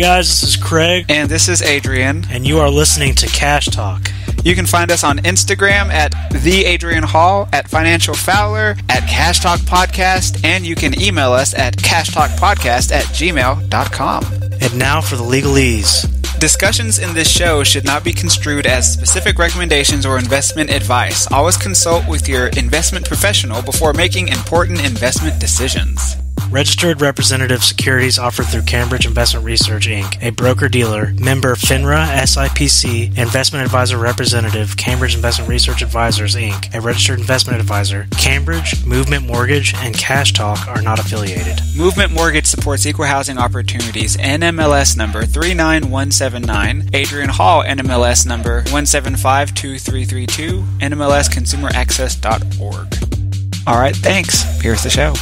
guys, this is Craig. And this is Adrian. And you are listening to Cash Talk. You can find us on Instagram at The Adrian Hall, at Financial Fowler, at Cash Talk Podcast, and you can email us at cashtalkpodcast@gmail.com. And now for the legalese. Discussions in this show should not be construed as specific recommendations or investment advice. Always consult with your investment professional before making important investment decisions. Registered representative securities offered through Cambridge Investment Research, Inc., a broker-dealer, member FINRA SIPC, investment advisor representative, Cambridge Investment Research Advisors, Inc., a registered investment advisor. Cambridge, Movement Mortgage, and Cash Talk are not affiliated. Movement Mortgage supports equal housing opportunities. NMLS number 39179. Adrian Hall, NMLS number 1752332. NMLSconsumeraccess.org. All right, thanks. Here's the show.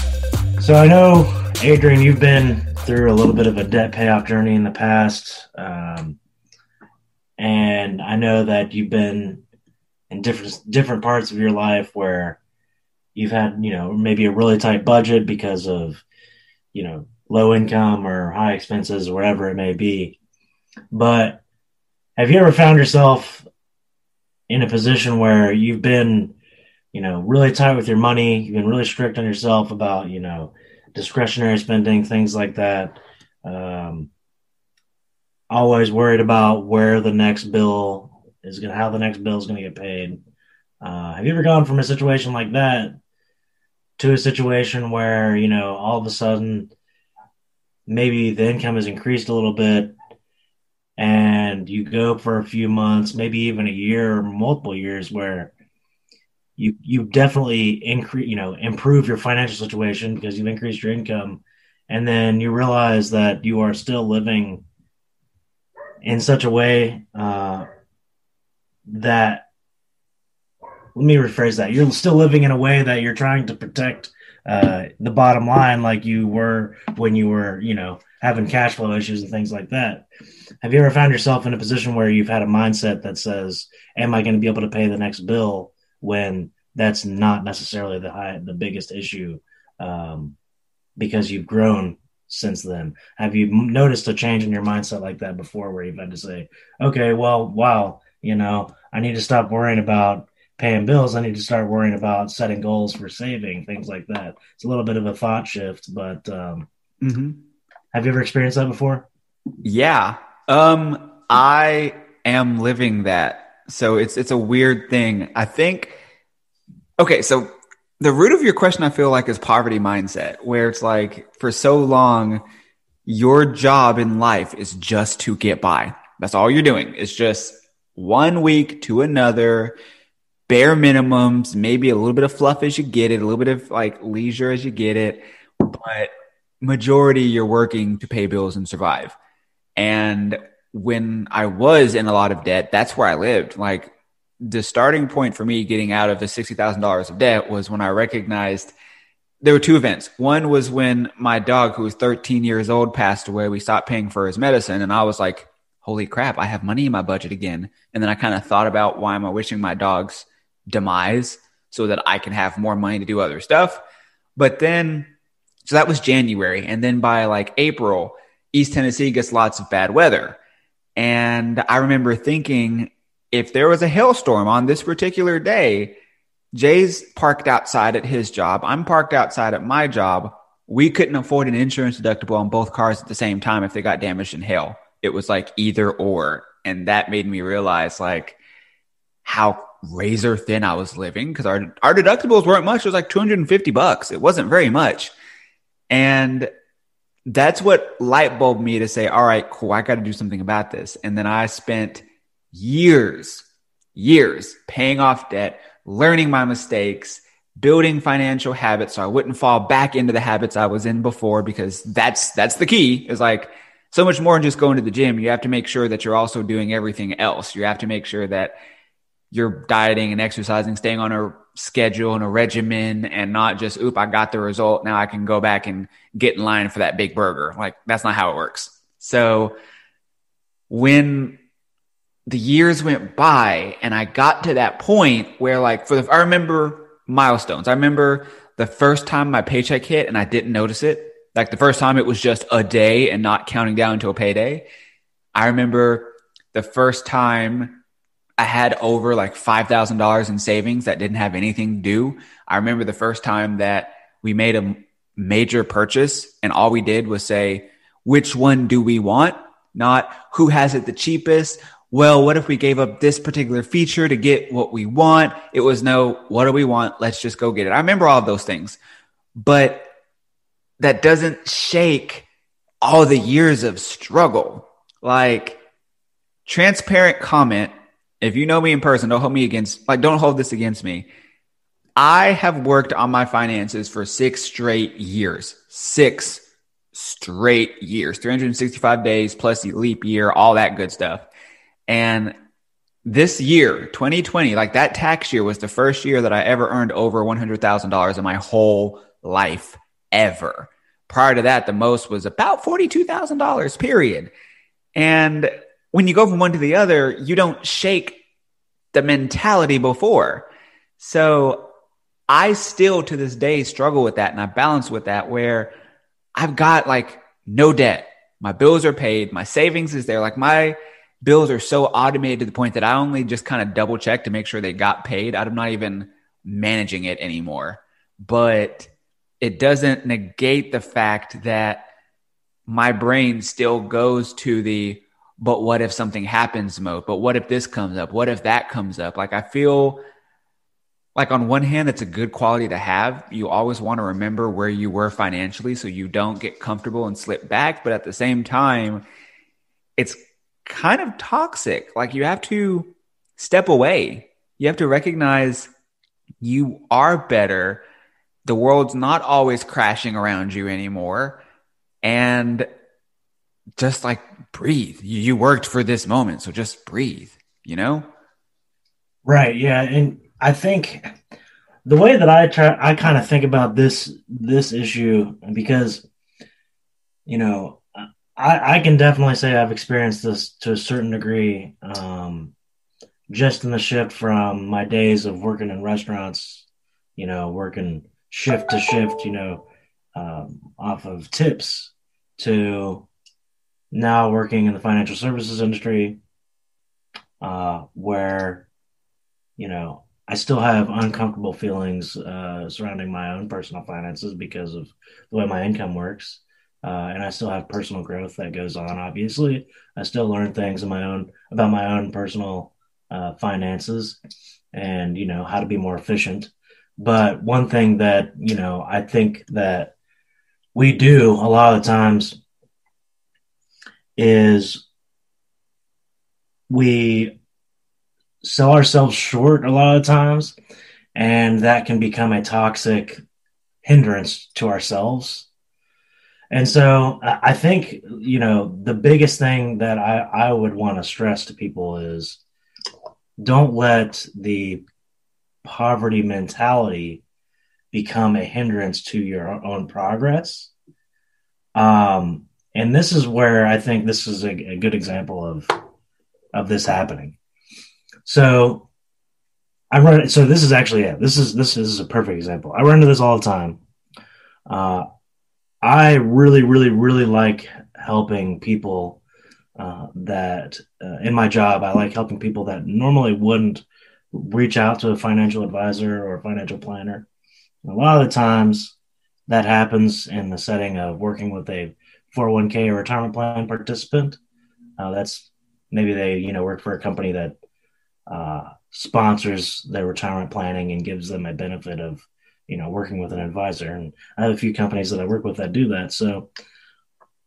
So I know, Adrian, you've been through a little bit of a debt payoff journey in the past, and I know that you've been in different parts of your life where you've had, maybe a really tight budget because of, low income or high expenses or whatever it may be. But have you ever found yourself in a position where you've been really tight with your money, you've been really strict on yourself about, discretionary spending, things like that. Always worried about how the next bill is going to get paid. Have you ever gone from a situation like that to a situation where, all of a sudden maybe the income has increased a little bit and you go for a few months, maybe even a year or multiple years where you definitely improve your financial situation because you've increased your income, and then you realize that you are still living in such a way that, let me rephrase that, you're still living in a way that you're trying to protect the bottom line like you were when you were, having cash flow issues and things like that. Have you ever found yourself in a position where you've had a mindset that says, am I going to be able to pay the next bill, when that's not necessarily the biggest issue, because you've grown since then? Have you noticed a change in your mindset like that before, where you've had to say, okay, well, wow, I need to stop worrying about paying bills. I need to start worrying about setting goals for saving, things like that. It's a little bit of a thought shift, but have you ever experienced that before? Yeah. I am living that. So it's a weird thing. I think, okay, so the root of your question, I feel like, is poverty mindset, where it's like, for so long, your job in life is just to get by. That's all you're doing. It's just one week to another, bare minimums, maybe a little bit of fluff as you get it, a little bit of like leisure as you get it, but majority you're working to pay bills and survive. And when I was in a lot of debt, that's where I lived. Like, the starting point for me getting out of the $60,000 of debt was when I recognized there were two events. One was when my dog, who was 13 years old, passed away. We stopped paying for his medicine. And I was like, holy crap, I have money in my budget again. And then I kind of thought about, why am I wishing my dog's demise so that I can have more money to do other stuff? But then, so that was January. And then by like April, East Tennessee gets lots of bad weather. And I remember thinking, if there was a hailstorm on this particular day, Jay's parked outside at his job, I'm parked outside at my job. We couldn't afford an insurance deductible on both cars at the same time if they got damaged in hail. It was like either or. And that made me realize like how razor thin I was living, because our deductibles weren't much. It was like $250. It wasn't very much. And that's what light bulbed me to say, all right, cool, I got to do something about this. And then I spent years paying off debt, learning my mistakes, building financial habits so I wouldn't fall back into the habits I was in before, because that's the key. Is like, so much more than just going to the gym. You have to make sure that you're also doing everything else. You have to make sure that you're dieting and exercising, staying on a schedule and a regimen, and not just, oop, I got the result, now I can go back and get in line for that big burger. Like, that's not how it works. So when the years went by and I got to that point where like, I remember milestones. I remember the first time my paycheck hit and I didn't notice it. Like the first time it was just a day and not counting down to a payday. I remember the first time I had over like $5,000 in savings that didn't have anything to do. I remember the first time that we made a major purchase and all we did was say, which one do we want? Not who has it the cheapest. Well, what if we gave up this particular feature to get what we want? It was no, what do we want? Let's just go get it. I remember all of those things, but that doesn't shake all the years of struggle. Like, transparent comment. If you know me in person, don't hold this against me. I have worked on my finances for 6 straight years. 6 straight years, 365 days plus leap year, all that good stuff. And this year, 2020, like that tax year was the first year that I ever earned over $100,000 in my whole life ever. Prior to that, the most was about $42,000, period. And when you go from one to the other, you don't shake the mentality before. So I still to this day struggle with that. And I balance with that where I've got like no debt. My bills are paid. My savings is there. Like my bills are so automated to the point that I only just kind of double check to make sure they got paid. I'm not even managing it anymore. But it doesn't negate the fact that my brain still goes to the, but what if something happens mode? But what if this comes up? What if that comes up? Like I feel like on one hand, it's a good quality to have. You always want to remember where you were financially so you don't get comfortable and slip back. But at the same time, it's kind of toxic. Like you have to step away. You have to recognize you are better. The world's not always crashing around you anymore. And just like breathe. You worked for this moment, so just breathe, you know? Right. Yeah. And I think the way that I kind of think about this issue, because, you know, I can definitely say I've experienced this to a certain degree, just in the shift from my days of working in restaurants, you know, working shift to shift, you know, off of tips to now working in the financial services industry, where, you know, I still have uncomfortable feelings surrounding my own personal finances because of the way my income works. And I still have personal growth that goes on. Obviously, I still learn things about my own personal finances and, you know, how to be more efficient. But one thing that, you know, I think that we do a lot of the times is we sell ourselves short a lot of times, and that can become a toxic hindrance to ourselves. And so I think, you know, the biggest thing that I would want to stress to people is don't let the poverty mentality become a hindrance to your own progress. And this is where I think this is a good example of this happening. So so this is actually it. This is a perfect example. I run into this all the time. I really, really, really like helping people that in my job, I like helping people that normally wouldn't reach out to a financial advisor or a financial planner. A lot of the times that happens in the setting of working with a 401k or retirement plan participant. That's maybe they, you know, work for a company that sponsors their retirement planning and gives them a benefit of, you know, working with an advisor. And I have a few companies that I work with that do that. So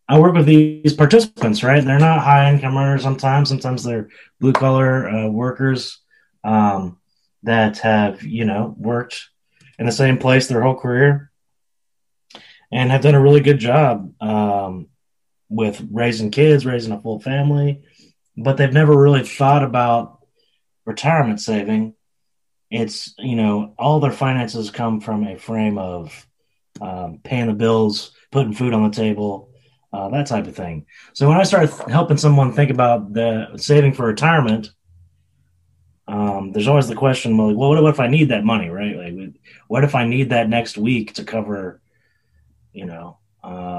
I work with these participants, right? They're not high income earners sometimes. Sometimes they're blue collar workers that have, you know, worked in the same place their whole career and have done a really good job with raising kids, raising a full family, but they've never really thought about retirement saving. It's, you know, all their finances come from a frame of paying the bills, putting food on the table, that type of thing. So when I start helping someone think about the saving for retirement, there's always the question, well, what if I need that money, right? Like, what if I need that next week to cover, you know,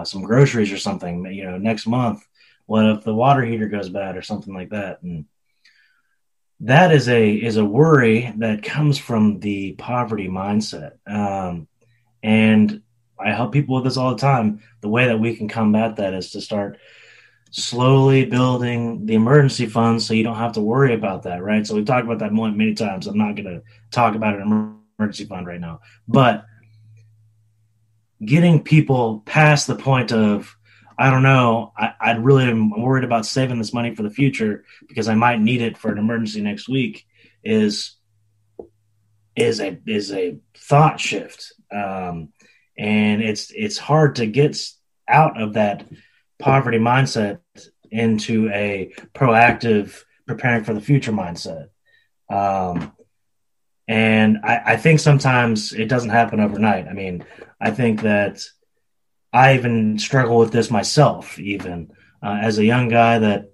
some groceries or something, next month. What if the water heater goes bad or something like that? And that is a worry that comes from the poverty mindset. And I help people with this all the time. The way that we can combat that is to start slowly building the emergency fund so you don't have to worry about that, right? So we've talked about that many times. I'm not going to talk about an emergency fund right now. But getting people past the point of, I don't know, I really am worried about saving this money for the future because I might need it for an emergency next week is a thought shift. And it's hard to get out of that poverty mindset into a proactive preparing for the future mindset. And I think sometimes it doesn't happen overnight. I mean, I think that I even struggle with this myself, even as a young guy that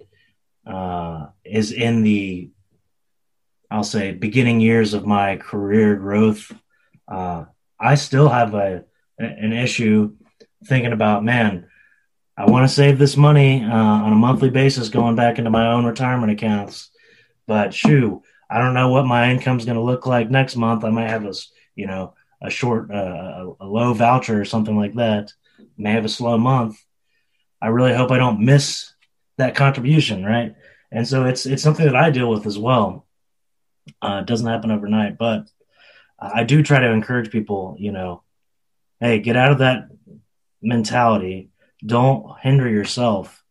is in the, I'll say, beginning years of my career growth. I still have an issue thinking about, man, I want to save this money on a monthly basis going back into my own retirement accounts. But I don't know what my income's going to look like next month. I might have a short, a low voucher or something like that. May have a slow month. I really hope I don't miss that contribution, right? And so it's something that I deal with as well. It doesn't happen overnight, but I do try to encourage people, hey, get out of that mentality. Don't hinder yourself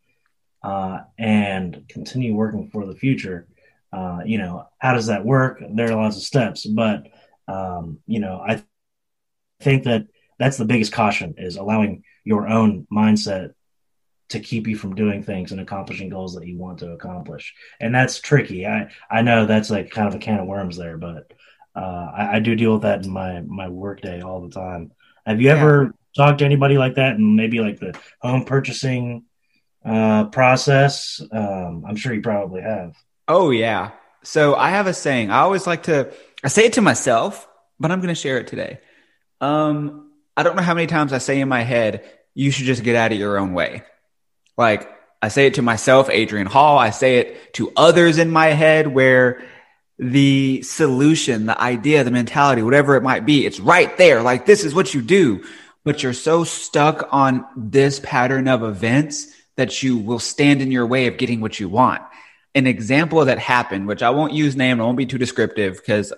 and continue working for the future. How does that work? There are lots of steps, but, I think that that's the biggest caution is allowing your own mindset to keep you from doing things and accomplishing goals that you want to accomplish. And that's tricky. I know that's like kind of a can of worms there, but I do deal with that in my work day all the time. Have you ever talked to anybody like that and maybe like the home purchasing process? I'm sure you probably have. Oh, yeah. So I have a saying. I say it to myself, but I'm going to share it today. I don't know how many times I say in my head, you should just get out of your own way. Like I say it to myself, Adrian Hall. I say it to others in my head where the solution, the idea, the mentality, whatever it might be, it's right there. Like this is what you do, but you're so stuck on this pattern of events that you will stand in your way of getting what you want. An example that happened, which I won't use name, I won't be too descriptive because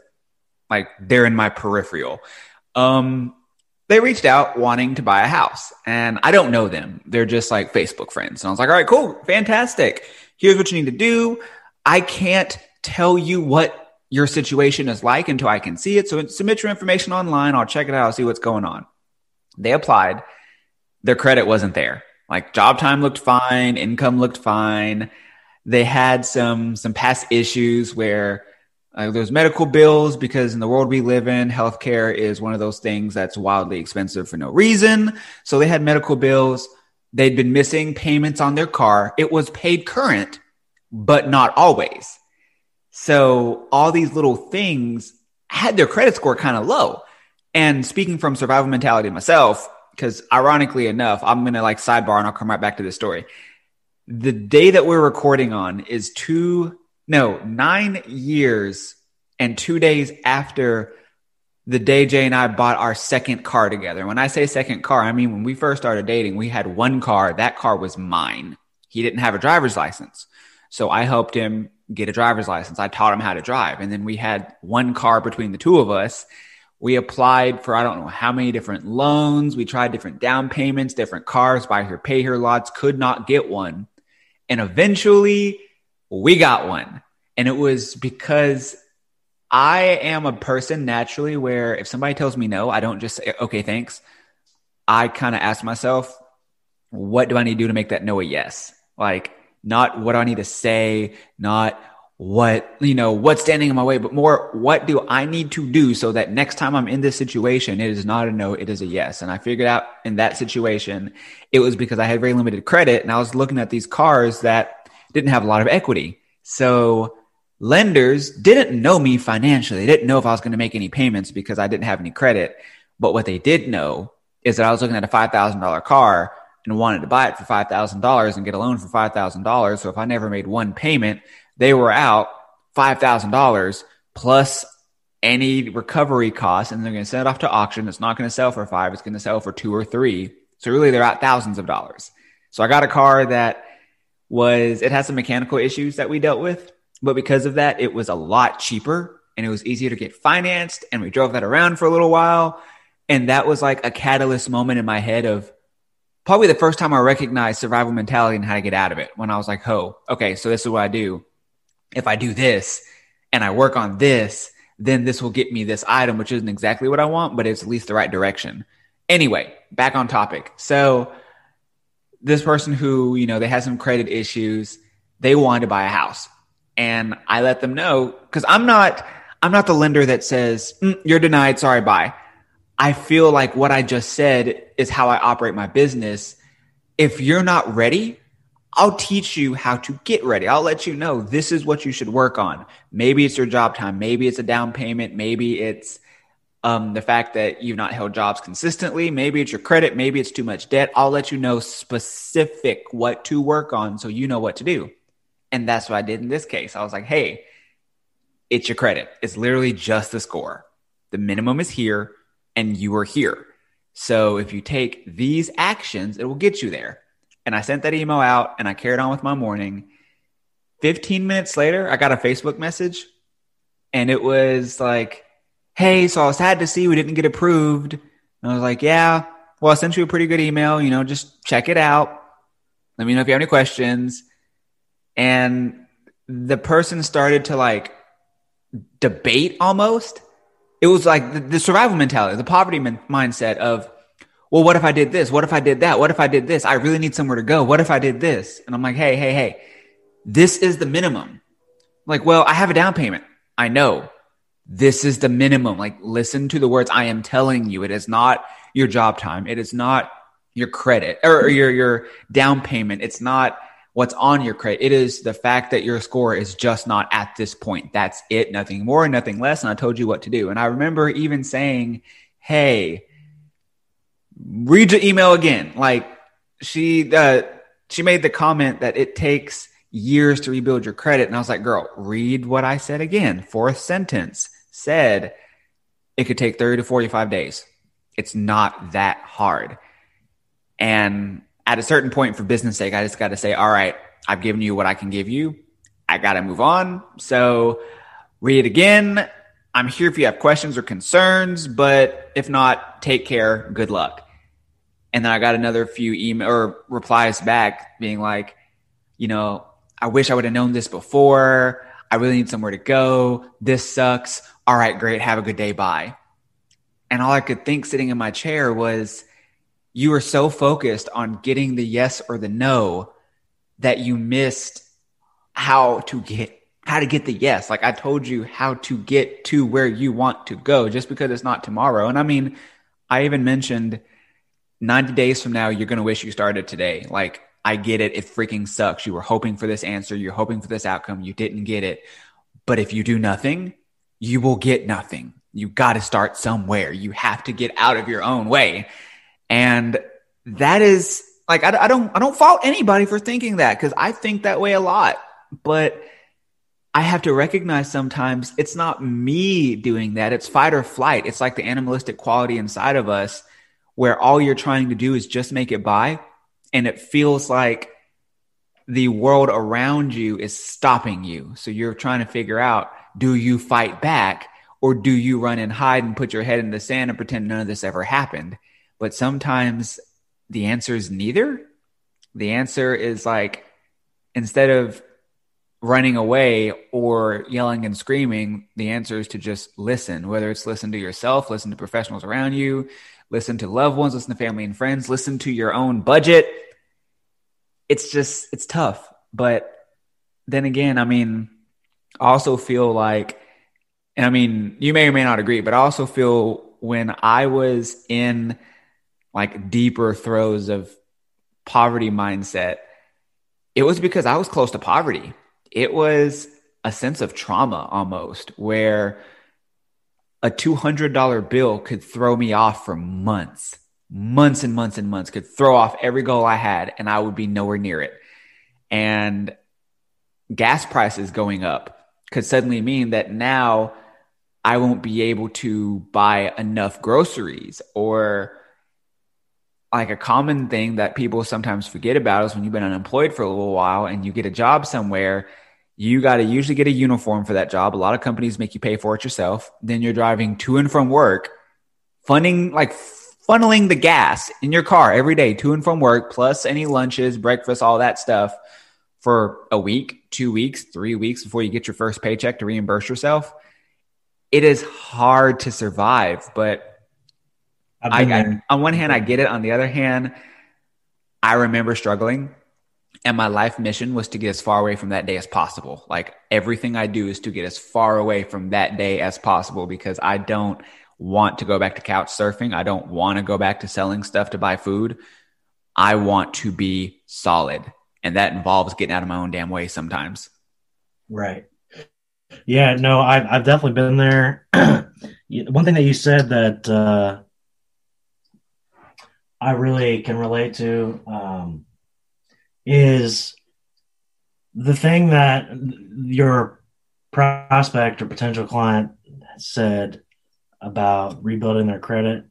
like they're in my peripheral. They reached out wanting to buy a house and I don't know them. They're just like Facebook friends. And I was like, all right, cool. Fantastic. Here's what you need to do. I can't tell you what your situation is like until I can see it. So submit your information online. I'll check it out. I'll see what's going on. They applied. Their credit wasn't there. Like job time looked fine. Income looked fine. They had some past issues where there's medical bills because in the world we live in, healthcare is one of those things that's wildly expensive for no reason. So they had medical bills. They'd been missing payments on their car. It was paid current, but not always. So all these little things had their credit score kind of low. And speaking from survival mentality myself, because ironically enough, I'm going to like sidebar and I'll come right back to this story. The day that we're recording on is 9 years and 2 days after the day Jay and I bought our second car together. When I say second car, I mean, when we first started dating, we had one car. That car was mine. He didn't have a driver's license. So I helped him get a driver's license. I taught him how to drive. And then we had one car between the two of us. We applied for, I don't know how many different loans. We tried different down payments, different cars, buy here, pay here lots, could not get one. And eventually we got one. And it was because I am a person naturally where if somebody tells me no, I don't just say, okay, thanks. I kind of ask myself, what do I need to do to make that no a yes? Like not what do I need to say, not what's standing in my way, but more what do I need to do so that next time I'm in this situation, it is not a no, it is a yes. And I figured out in that situation, it was because I had very limited credit and I was looking at these cars that didn't have a lot of equity. So lenders didn't know me financially. They didn't know if I was going to make any payments because I didn't have any credit. But what they did know is that I was looking at a $5,000 car and wanted to buy it for $5,000 and get a loan for $5,000. So if I never made one payment, they were out $5,000 plus any recovery costs, and they're going to send it off to auction. It's not going to sell for $5,000. It's going to sell for $2,000 or $3,000. So really they're out thousands of dollars. So I got a car that it had some mechanical issues that we dealt with, but because of that, it was a lot cheaper and it was easier to get financed. And we drove that around for a little while. And that was like a catalyst moment in my head of probably the first time I recognized survival mentality and how to get out of it, when I was like, oh, okay, so this is what I do. If I do this and I work on this, then this will get me this item, which isn't exactly what I want, but it's at least the right direction. Anyway, back on topic. So this person who, they had some credit issues, they wanted to buy a house. And I let them know, because I'm not the lender that says, you're denied, sorry, bye. I feel like what I just said is how I operate my business. If you're not ready, I'll teach you how to get ready. I'll let you know this is what you should work on. Maybe it's your job time. Maybe it's a down payment. Maybe it's the fact that you've not held jobs consistently. Maybe it's your credit. Maybe it's too much debt. I'll let you know specific what to work on so you know what to do. And that's what I did in this case. I was like, hey, it's your credit. It's literally just the score. The minimum is here and you are here. So if you take these actions, it will get you there. And I sent that email out and I carried on with my morning. 15 minutes later, I got a Facebook message and it was like, hey, so I was sad to see we didn't get approved. And I was like, yeah, well, I sent you a pretty good email, just check it out. Let me know if you have any questions. And the person started to debate almost. It was like the survival mentality, the poverty mindset of, well, what if I did this? What if I did that? What if I did this? I really need somewhere to go. What if I did this? And I'm like, hey, this is the minimum. Like, well, I have a down payment. I know. This is the minimum. Listen to the words I am telling you. It is not your job time. It is not your credit or your down payment. It's not what's on your credit. It is the fact that your score is just not at this point. That's it. Nothing more, nothing less. And I told you what to do. And I remember even saying, hey, read your email again. She made the comment that it takes years to rebuild your credit. And I was like, girl, read what I said again. Fourth sentence said it could take 30 to 45 days. It's not that hard. And at a certain point, for business sake, I just got to say, all right, I've given you what I can give you. I got to move on. So read it again. I'm here if you have questions or concerns, but if not, take care. Good luck. And then I got another few email or replies back being like, I wish I would have known this before. I really need somewhere to go. This sucks. All right, great. Have a good day. Bye. And all I could think sitting in my chair was, you were so focused on getting the yes or the no that you missed how to get the yes. I told you how to get to where you want to go, just because it's not tomorrow. And I mean, I even mentioned 90 days from now, you're going to wish you started today. I get it. It freaking sucks. You were hoping for this answer. You're hoping for this outcome. You didn't get it. But if you do nothing, you will get nothing. You got to start somewhere. You have to get out of your own way. And that is I don't fault anybody for thinking that, because I think that way a lot. But I have to recognize sometimes it's not me doing that. It's fight or flight. It's like the animalistic quality inside of us where all you're trying to do is just make it by. And it feels like the world around you is stopping you. So you're trying to figure out, do you fight back or do you run and hide and put your head in the sand and pretend none of this ever happened? But sometimes the answer is neither. The answer is instead of running away or yelling and screaming, the answer is to just listen, whether it's listen to yourself, listen to professionals around you, listen to loved ones, listen to family and friends, listen to your own budget. It's tough. But then again, I also feel you may or may not agree, but I also feel when I was in deeper throes of poverty mindset, it was because I was close to poverty. It was a sense of trauma almost, where a $200 bill could throw me off for months. months and months and months, could throw off every goal I had, and I would be nowhere near it. And gas prices going up could suddenly mean that now I won't be able to buy enough groceries. Or like a common thing that people sometimes forget about is when you've been unemployed for a little while and you get a job somewhere, you got to usually get a uniform for that job. A lot of companies make you pay for it yourself. Then you're driving to and from work, funneling the gas in your car every day to and from work, plus any lunches, breakfast, all that stuff for a week, 2 weeks, 3 weeks before you get your first paycheck to reimburse yourself. It is hard to survive, but on one hand, I get it. On the other hand, I remember struggling, and my life mission was to get as far away from that day as possible. Like everything I do is to get as far away from that day as possible, because I don't want to go back to couch surfing. I don't want to go back to selling stuff to buy food. I want to be solid, and that involves getting out of my own damn way sometimes. Right. Yeah, no, I've definitely been there. One thing that you said that I really can relate to is the thing that your prospect or potential client said about rebuilding their credit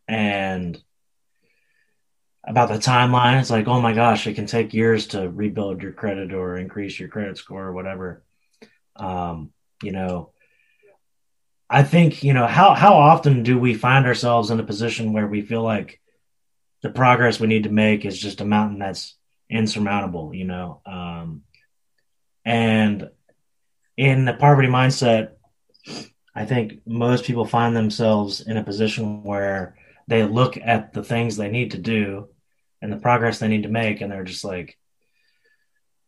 and about the timeline. It's like, oh my gosh, it can take years to rebuild your credit or increase your credit score or whatever. You know, I think, you know, how often do we find ourselves in a position where we feel like the progress we need to make is just a mountain that's insurmountable, you know? And in the poverty mindset, I think most people find themselves in a position where they look at the things they need to do and the progress they need to make, and they're just like,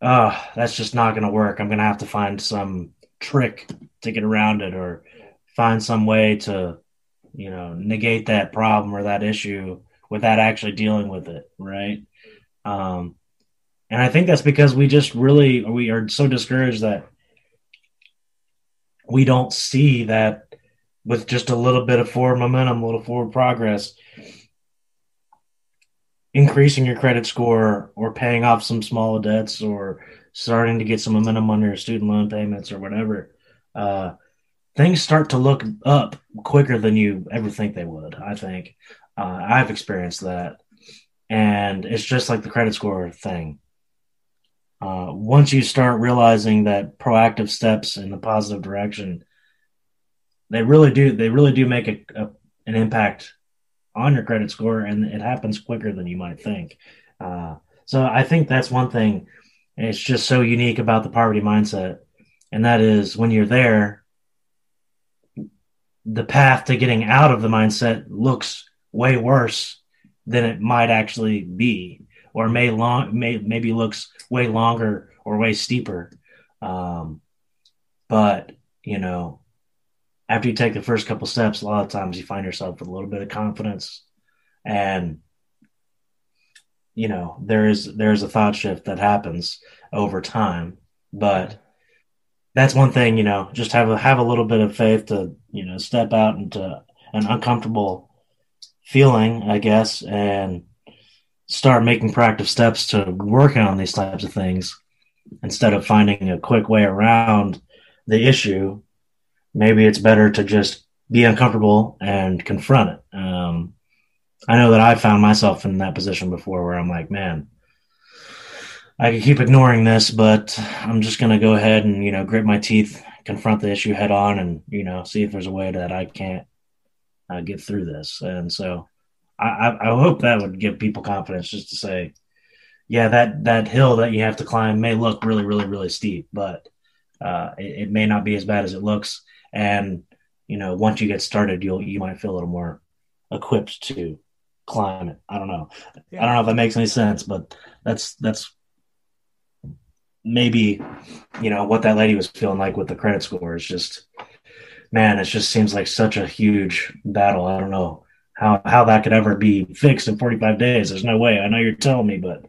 oh, that's just not going to work. I'm going to have to find some trick to get around it, or find some way to, you know, negate that problem or that issue without actually dealing with it, right? And I think that's because we are so discouraged that we don't see that with just a little bit of forward momentum, a little forward progress, increasing your credit score or paying off some small debts or starting to get some momentum on your student loan payments or whatever, things start to look up quicker than you ever think they would, I think. I've experienced that. And it's just like the credit score thing. Once you start realizing that proactive steps in the positive direction, they really do make an impact on your credit score, and it happens quicker than you might think. So I think that's one thing. It's just so unique about the poverty mindset. And that is, when you're there, the path to getting out of the mindset looks way worse than it might actually be, or maybe looks way longer or way steeper. But, you know, after you take the first couple steps, a lot of times you find yourself with a little bit of confidence, and, you know, there's a thought shift that happens over time. But that's one thing, you know, just have a little bit of faith to, you know, step out into an uncomfortable feeling, I guess, and start making proactive steps to working on these types of things instead of finding a quick way around the issue. Maybe it's better to just be uncomfortable and confront it. I know that I found myself in that position before, where I'm like, man, I could keep ignoring this, but I'm just going to go ahead and, you know, grit my teeth, confront the issue head on, and, you know, see if there's a way that I can't get through this. And so I hope that would give people confidence, just to say, yeah, that hill that you have to climb may look really, really, really steep, but it may not be as bad as it looks. And, you know, once you get started, you might feel a little more equipped to climb it. I don't know. Yeah. I don't know if that makes any sense, but that's maybe, you know, what that lady was feeling like with the credit score. Is just, man, it just seems like such a huge battle. I don't know how that could ever be fixed in 45 days. There's no way. I know you're telling me, but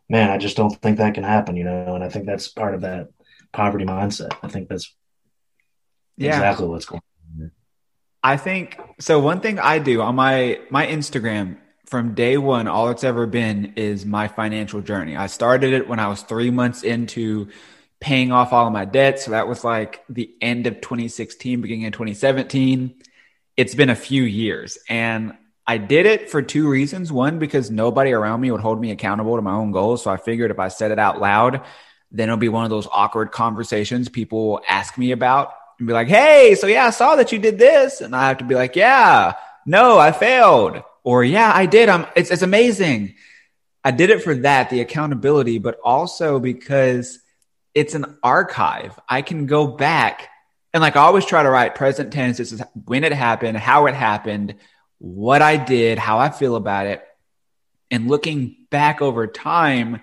man, I just don't think that can happen, you know. And I think that's part of that poverty mindset. I think that's exactly what's going on. I think so. One thing I do on my Instagram, from day one, all it's ever been is my financial journey. I started it when I was 3 months into paying off all of my debt. So that was like the end of 2016, beginning of 2017. It's been a few years, and I did it for two reasons. One, because nobody around me would hold me accountable to my own goals. So I figured if I said it out loud, then it'll be one of those awkward conversations people will ask me about and be like, hey, so yeah, I saw that you did this. And I have to be like, yeah, no, I failed. Or yeah, I did. It's amazing. I did it for that, the accountability, but also because it's an archive. I can go back and like I always try to write present tense. This is when it happened, how it happened, what I did, how I feel about it. And looking back over time,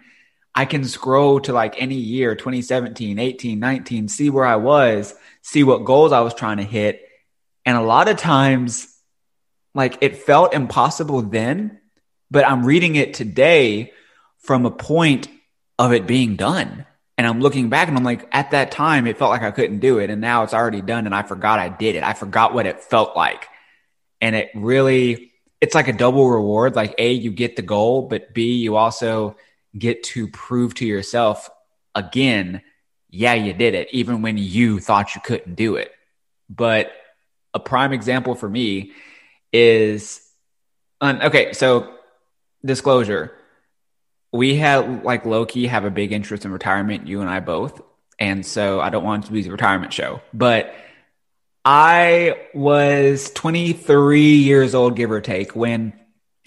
I can scroll to like any year, 2017, 18, 19, see where I was, see what goals I was trying to hit. And a lot of times, like it felt impossible then, but I'm reading it today from a point of it being done. And I'm looking back and I'm like, at that time, it felt like I couldn't do it. And now it's already done. And I forgot I did it. I forgot what it felt like. And it really, it's like a double reward. Like A, you get the goal, but B, you also get to prove to yourself again, yeah, you did it, even when you thought you couldn't do it. But a prime example for me is, okay, so disclosure. We had like low-key have a big interest in retirement, you and I both. And so I don't want it to be a retirement show, but I was 23 years old, give or take, when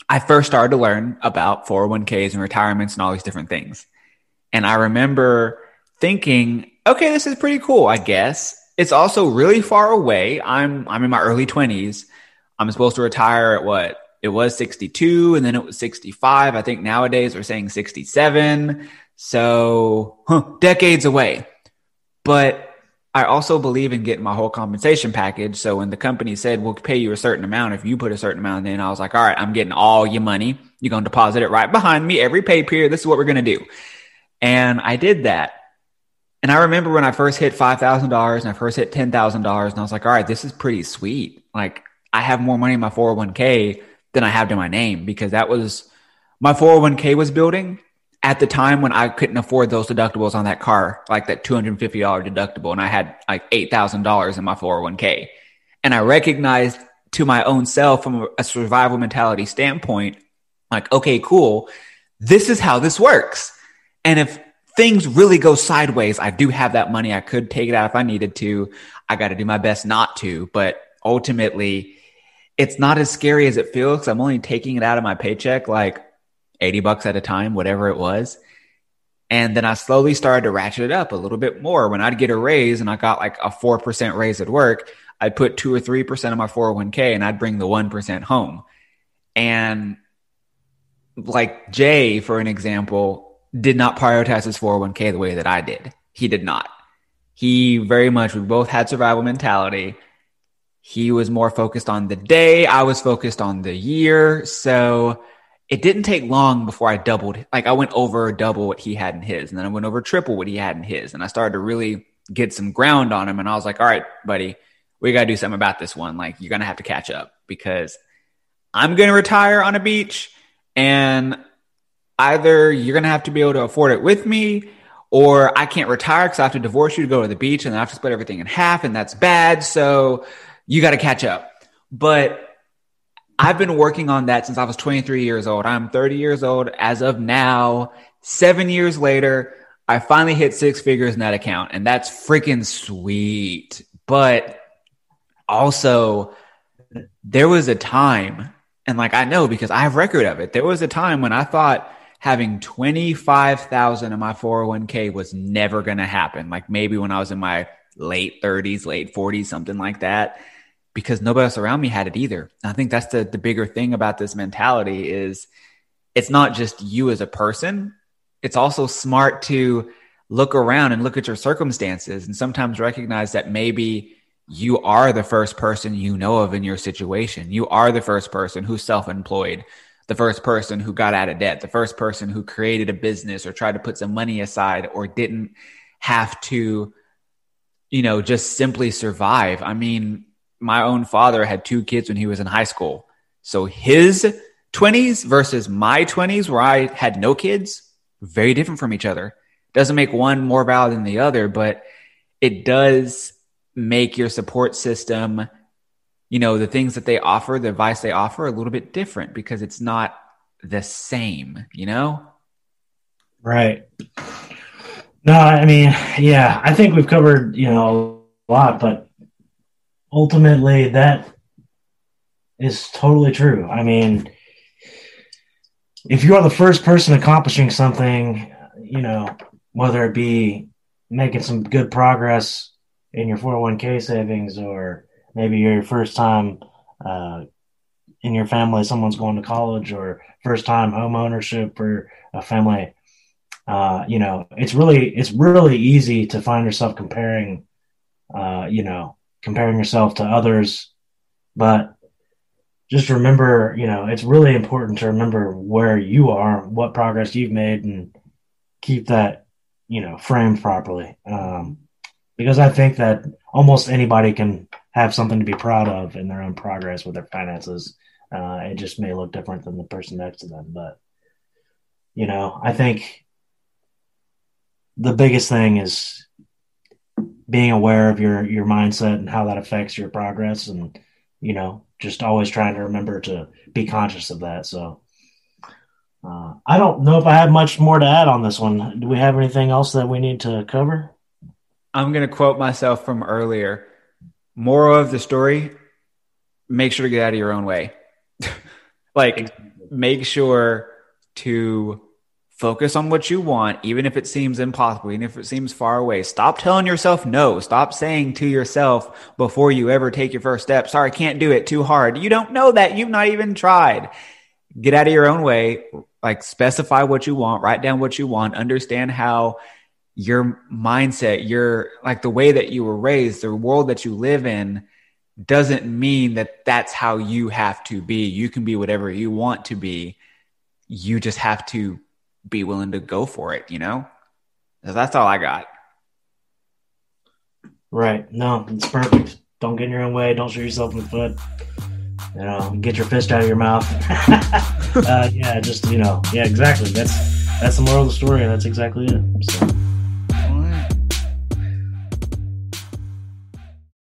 I first started to learn about 401ks and retirements and all these different things. And I remember thinking, okay, this is pretty cool, I guess. It's also really far away. I'm in my early 20s. I'm supposed to retire at what? It was 62 and then it was 65. I think nowadays we're saying 67. So decades away. But I also believe in getting my whole compensation package. So when the company said, we'll pay you a certain amount, if you put a certain amount in, I was like, all right, I'm getting all your money. You're going to deposit it right behind me every pay period. This is what we're going to do. And I did that. And I remember when I first hit $5,000 and I first hit $10,000 and I was like, all right, this is pretty sweet. Like I have more money in my 401k than I have to my name, because that was my 401k was building at the time when I couldn't afford those deductibles on that car, like that $250 deductible. And I had like $8,000 in my 401k. And I recognized to my own self from a survival mentality standpoint, like, okay, cool. This is how this works. And if things really go sideways, I do have that money. I could take it out if I needed to. I got to do my best not to, but ultimately it's not as scary as it feels. I'm only taking it out of my paycheck, like $80 at a time, whatever it was. And then I slowly started to ratchet it up a little bit more. When I'd get a raise and I got like a 4% raise at work, I'd put 2 or 3% of my 401k and I'd bring the 1% home. And like Jay, for an example, did not prioritize his 401k the way that I did. He did not. He very much, we both had survival mentality. He was more focused on the day. I was focused on the year. So it didn't take long before I doubled. Like I went over double what he had in his, and then I went over triple what he had in his. And I started to really get some ground on him. And I was like, all right, buddy, we got to do something about this one. Like you're going to have to catch up, because I'm going to retire on a beach, and either you're going to have to be able to afford it with me, or I can't retire because I have to divorce you to go to the beach and I have to split everything in half, and that's bad. So you got to catch up. But I've been working on that since I was 23 years old. I'm 30 years old as of now. 7 years later, I finally hit 6 figures in that account, and that's freaking sweet. But also, there was a time, and like I know because I have record of it, there was a time when I thought having 25,000 in my 401k was never going to happen. Like maybe when I was in my late 30s, late 40s, something like that, because nobody else around me had it either. And I think that's the bigger thing about this mentality is it's not just you as a person. It's also smart to look around and look at your circumstances and sometimes recognize that maybe you are the first person you know of in your situation. You are the first person who's self-employed, the first person who got out of debt, the first person who created a business or tried to put some money aside or didn't have to, just simply survive. I mean, my own father had 2 kids when he was in high school. So his 20s versus my 20s where I had no kids, very different from each other. Doesn't make one more valid than the other, but it does make your support system, you know, the things that they offer, the advice they offer, a little bit different because it's not the same, you know? Right. No, I mean, yeah, I think we've covered, you know, a lot, but ultimately that is totally true. I mean, if you are the first person accomplishing something, you know, whether it be making some good progress in your 401k savings, or maybe you're your first time in your family, someone's going to college, or first time home ownership for a family, you know, it's really easy to find yourself comparing yourself to others. But just remember, you know, it's really important to remember where you are, what progress you've made, and keep that, you know, framed properly. Because I think that almost anybody can have something to be proud of in their own progress with their finances. It just may look different than the person next to them. But, you know, I think the biggest thing is being aware of your mindset and how that affects your progress, and, you know, just always trying to remember to be conscious of that. So I don't know if I have much more to add on this one. Do we have anything else that we need to cover? I'm going to quote myself from earlier. Moral of the story, make sure to get out of your own way. Like, make sure to focus on what you want, even if it seems impossible, even if it seems far away. Stop telling yourself no. Stop saying to yourself before you ever take your first step, sorry, I can't do it, too hard. You don't know that. You've not even tried. Get out of your own way. Like, specify what you want, write down what you want, understand how your mindset, your, like, the way that you were raised, the world that you live in doesn't mean that that's how you have to be. You can be whatever you want to be. You just have to be willing to go for it, you know? So that's all I got. Right. No, it's perfect. Don't get in your own way. Don't shoot yourself in the foot. You know, get your fist out of your mouth. Yeah, just, you know, yeah, exactly. That's the moral of the story. That's exactly it. So.